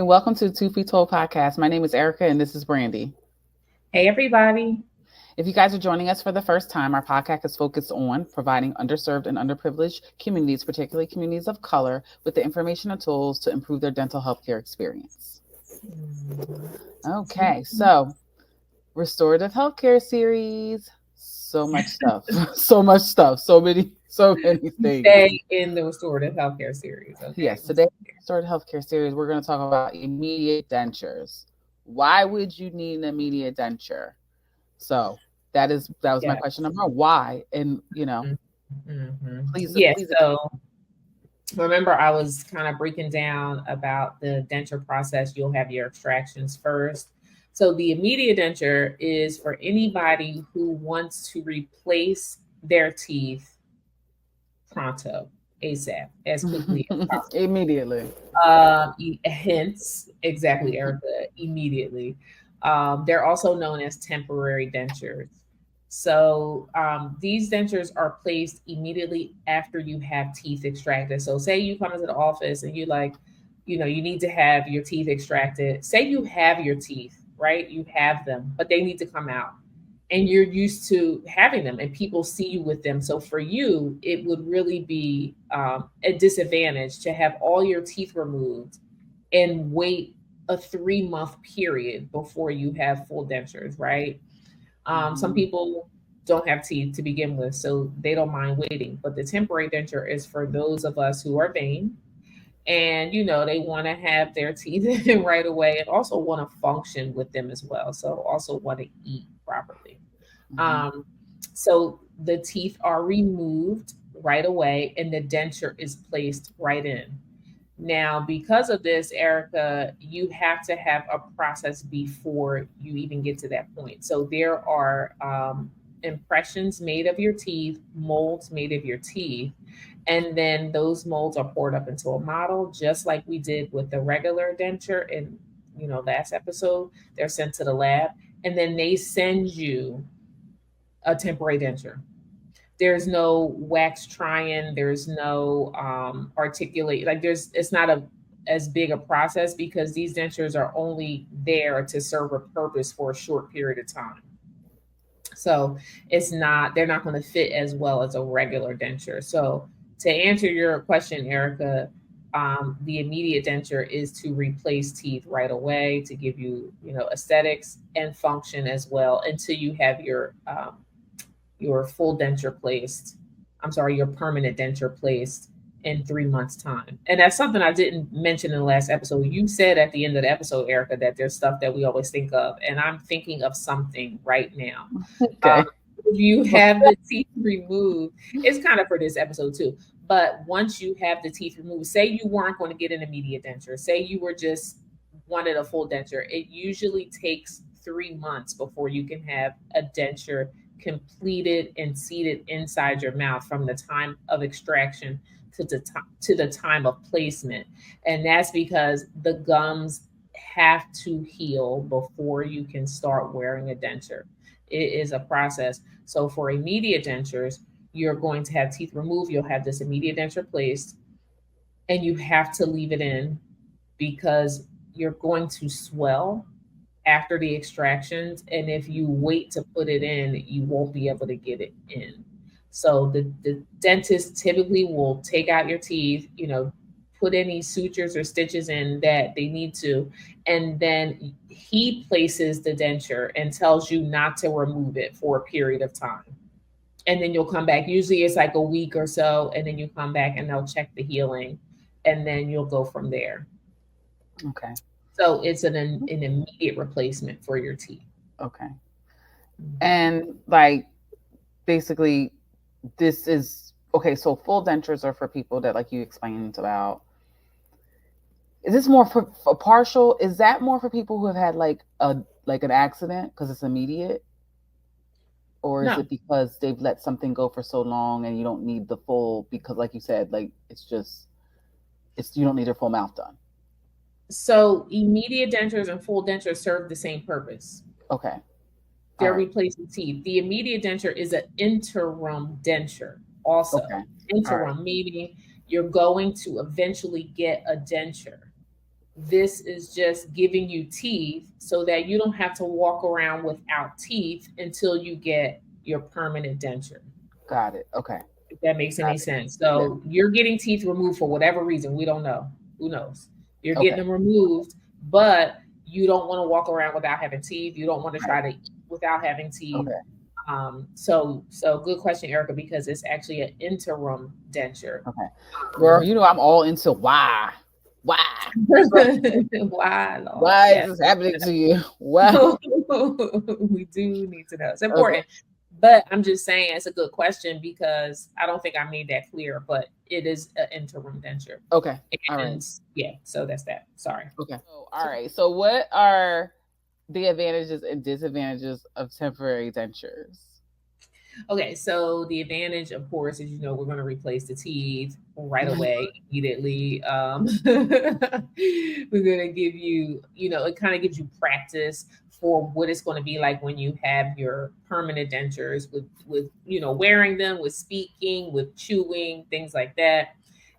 and welcome to the Two Feet Tall podcast. My name is Erica, and this is Brandy. Hey, everybody. If you guys are joining us for the first time, our podcast is focused on providing underserved and underprivileged communities, particularly communities of color, with the information and tools to improve their dental health care experience. Okay, so restorative healthcare series. So much stuff. So much stuff. So many things. Stay in the restorative healthcare series. Okay. Yes, today restorative healthcare series, we're going to talk about immediate dentures. Why would you need an immediate denture? So that was my question number one. Why? And please. So remember, I was kind of breaking down about the denture process. You'll have your extractions first. So the immediate denture is for anybody who wants to replace their teeth pronto, ASAP, as quickly as possible. Immediately. Hence, exactly, Erica, immediately. They're also known as temporary dentures. So these dentures are placed immediately after you have teeth extracted. So say you come into the office and you you need to have your teeth extracted. Say you have your teeth, right? You have them, but they need to come out. And you're used to having them and people see you with them. So for you, it would really be a disadvantage to have all your teeth removed and wait a 3-month period before you have full dentures, right? Some people don't have teeth to begin with, so they don't mind waiting. But the temporary denture is for those of us who are vain and, they want to have their teeth in right away and also want to function with them as well. So also want to eat properly. So the teeth are removed right away and the denture is placed right in. Now, because of this, Erica, you have to have a process before you even get to that point. So there are impressions made of your teeth, molds made of your teeth, and then those molds are poured up into a model, just like we did with the regular denture in last episode. They're sent to the lab, and then they send you a temporary denture. There's no wax trying, there's no articulate, like it's not as big a process because these dentures are only there to serve a purpose for a short period of time. So they're not going to fit as well as a regular denture. So to answer your question, Erica, the immediate denture is to replace teeth right away to give you, aesthetics and function as well until you have your full denture placed. I'm sorry, your permanent denture placed in 3 months' time. And that's something I didn't mention in the last episode. You said at the end of the episode, Erica, that there's stuff that we always think of, and I'm thinking of something right now. Okay. If you have the teeth removed, it's kind of for this episode too. But once you have the teeth removed, say you weren't going to get an immediate denture, say you were just wanted a full denture, it usually takes 3 months before you can have a denture completed and seated inside your mouth from the time of extraction to the time of placement. And that's because the gums have to heal before you can start wearing a denture. It is a process. So for immediate dentures, you're going to have teeth removed, you'll have this immediate denture placed, and you have to leave it in because you're going to swell after the extractions. And if you wait to put it in, you won't be able to get it in. So the dentist typically will take out your teeth, put any sutures or stitches in that they need to, and then he places the denture and tells you not to remove it for a period of time. And then you'll come back. Usually it's like a week or so, and then you come back and they'll check the healing, and then you'll go from there. Okay. So it's an immediate replacement for your teeth. Okay. And like basically this is okay, so full dentures are for people that, like you explained about. Is this more for partial? Is that more for people who have had like an accident because it's immediate? Or is it because they've let something go for so long and you don't need the full, because like you said, like you don't need your full mouth done? So immediate dentures and full dentures serve the same purpose. Okay. They're replacing teeth. The immediate denture is an interim denture also. Interim, meaning you're going to eventually get a denture. This is just giving you teeth so that you don't have to walk around without teeth until you get your permanent denture. Got it. Okay. If that makes Got any it. sense. Yeah. So you're getting teeth removed for whatever reason. We don't know. Who knows? You're getting Okay. them removed, but you don't want to walk around without having teeth. You don't want to Right. try to eat without having teeth. Okay. So good question, Erica, because it's actually an interim denture. Okay. Girl, Um, you know I'm all into why. Why? why, Lord? Why is Yes. this happening to you? Why? We do need to know. It's Okay. important. But I'm just saying it's a good question because I don't think I made that clear, but it is an interim denture. Okay. All right. And yeah, so that's that. Sorry. Okay. So, all right. So, what are the advantages and disadvantages of temporary dentures? Okay, so the advantage, of course, is we're going to replace the teeth right away, immediately. We're going to give you, it kind of gives you practice for what it's going to be like when you have your permanent dentures with wearing them, with speaking, with chewing, things like that.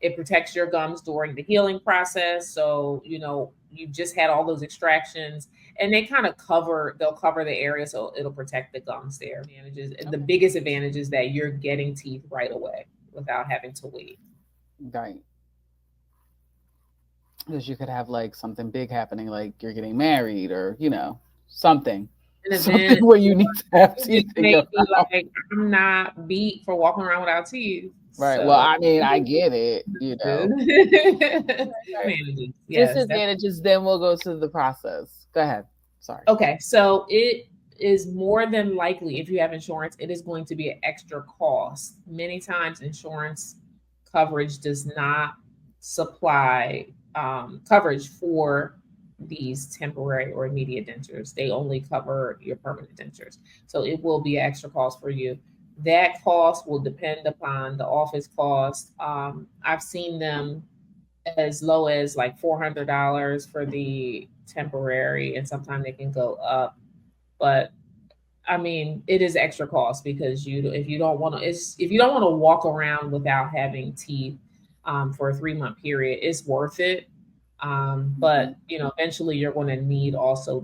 It protects your gums during the healing process. So, you've just had all those extractions and they'll cover the area so it'll protect the gums there. The Okay. biggest advantage is that you're getting teeth right away without having to wait. Right. Because you could have like something big happening, like you're getting married or, something. An Something event where you need to have you teeth just in your made me mouth. like I'm not beat for walking around without teeth. Right. Well, So I mean, I get it. Right. advantages, yes, definitely. Disadvantages, then we'll go to the process. Go ahead. Sorry. Okay, so it is more than likely, if you have insurance, it is going to be an extra cost. Many times, insurance coverage does not supply coverage for these temporary or immediate dentures. They only cover your permanent dentures. So it will be an extra cost for you. That cost will depend upon the office cost. I've seen them as low as like $400 for the temporary, and sometimes they can go up. But I mean, it is extra cost because if you don't want to, if you don't want to walk around without having teeth for a 3 month period, it's worth it. Mhm. But eventually you're going to need also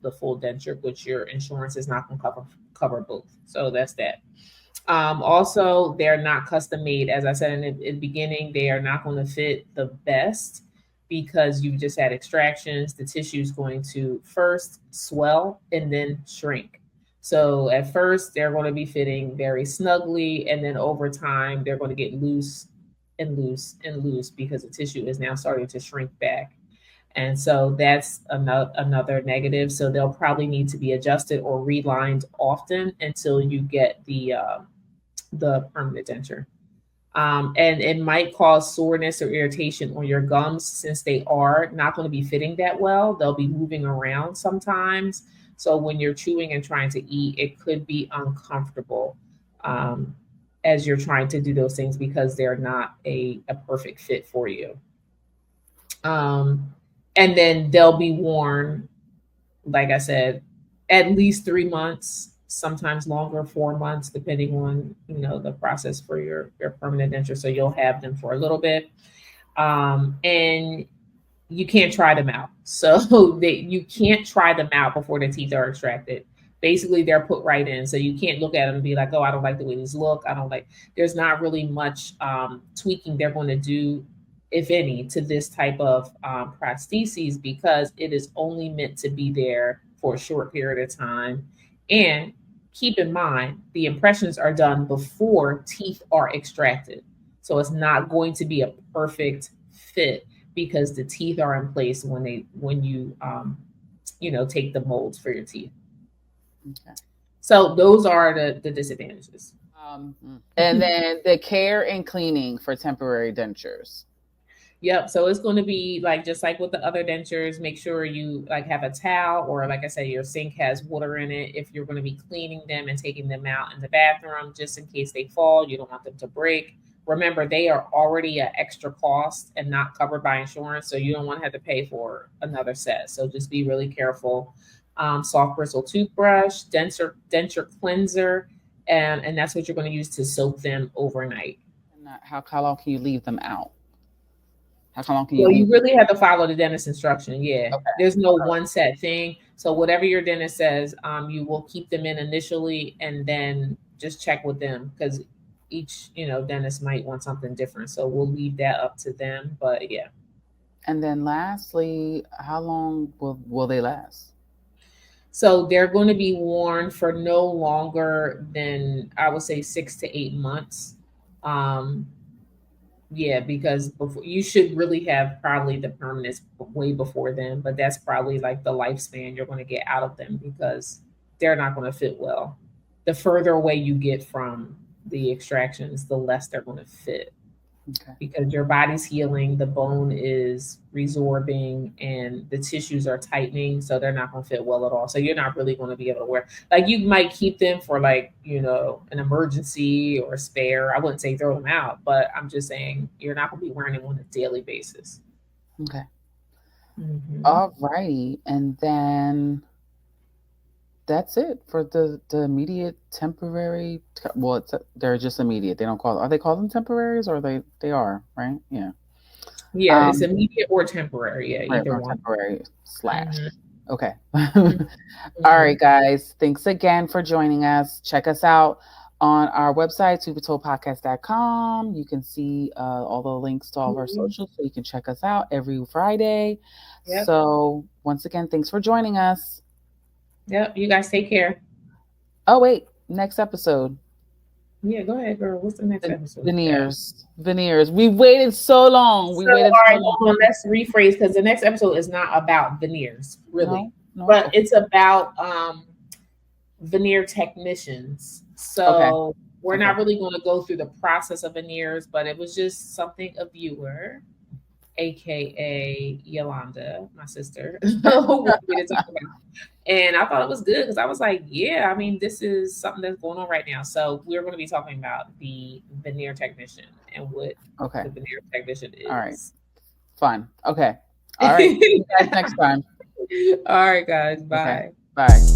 the full denture, which your insurance is not going to cover both. So that's that. Also, they're not custom made. As I said in the beginning, they are not going to fit the best because you just had extractions. The tissue is going to first swell and then shrink. So at first, they're going to be fitting very snugly, and then over time, they're going to get loose and loose and loose because the tissue is now starting to shrink back. And so that's another negative. So they'll probably need to be adjusted or relined often until you get the permanent denture. And it might cause soreness or irritation on your gums since they are not going to be fitting that well. They'll be moving around sometimes. So when you're chewing and trying to eat, it could be uncomfortable um, as you're trying to do those things because they're not a perfect fit for you. Um, and then they'll be worn, like I said, at least 3 months, sometimes longer, 4 months, depending on the process for your permanent denture. So you'll have them for a little bit, and you can't try them out. So you can't try them out before the teeth are extracted. Basically, they're put right in, so you can't look at them and be like, "Oh, I don't like the way these look. I don't like." There's not really much tweaking they're going to do, if any, to this type of prostheses because it is only meant to be there for a short period of time. And keep in mind, the impressions are done before teeth are extracted, so it's not going to be a perfect fit because the teeth are in place when you take the molds for your teeth. Okay. So those are the disadvantages. And then the care and cleaning for temporary dentures. Yep. So it's going to be like just like with the other dentures, make sure you like have a towel or like I said, your sink has water in it. If you're going to be cleaning them and taking them out in the bathroom, just in case they fall, you don't want them to break. Remember, they are already an extra cost and not covered by insurance, so you don't want to have to pay for another set. So just be really careful. Soft bristle toothbrush, denture cleanser, and that's what you're going to use to soak them overnight. And how long can you leave them out? How long can you Well, leave? you really have to follow the dentist instruction. Yeah, Okay. there's no one set thing. So whatever your dentist says, you will keep them in initially, and then just check with them because each dentist might want something different. So we'll leave that up to them. But yeah, And then lastly, how long will they last? so they're going to be worn for no longer than I would say 6 to 8 months. Um, Yeah, because before you should really have probably the permanence way before then, but that's probably like the lifespan you're going to get out of them because they're not going to fit well. The further away you get from the extractions, the less they're going to fit Okay. because your body's healing, the bone is resorbing, and the tissues are tightening, so they're not going to fit well at all. So you're not really going to be able to wear. Like you might keep them for like an emergency or a spare. I wouldn't say throw them out, but I'm just saying you're not going to be wearing them on a daily basis. Okay. Hmm. All righty. And then that's it for the immediate temporary. Well, they're just immediate. They don't call. Are they call them temporaries or they are right? Yeah. Yeah, it's Um. immediate or temporary. Yeah, Right. either Or one. temporary slash. Hmm. Okay. Hmm. All right, guys. Thanks again for joining us. Check us out on our website, supertoldpodcast.com. You can see all the links to all of our Hmm. socials, so you can check us out every Friday. Yep. So, once again, thanks for joining us. Yep. You guys take care. Oh, wait, next episode. Yeah, go ahead, girl. What's the next episode? Veneers. Veneers. We waited so long. We So, all waited so right, long. hold on. Let's rephrase because the next episode is not about veneers, really, No, no. but it's about veneer technicians. Okay. So we're Okay. not really going to go through the process of veneers, but it was just something a viewer, aka Yolanda, my sister, wanted me to talk about. And I thought it was good because I was like, yeah, I mean, this is something that's going on right now. So we're going to be talking about the veneer technician and what Okay. the veneer technician All right. is. Fun. Okay. All right. See you guys next time. All right, guys. Okay. Bye. Bye.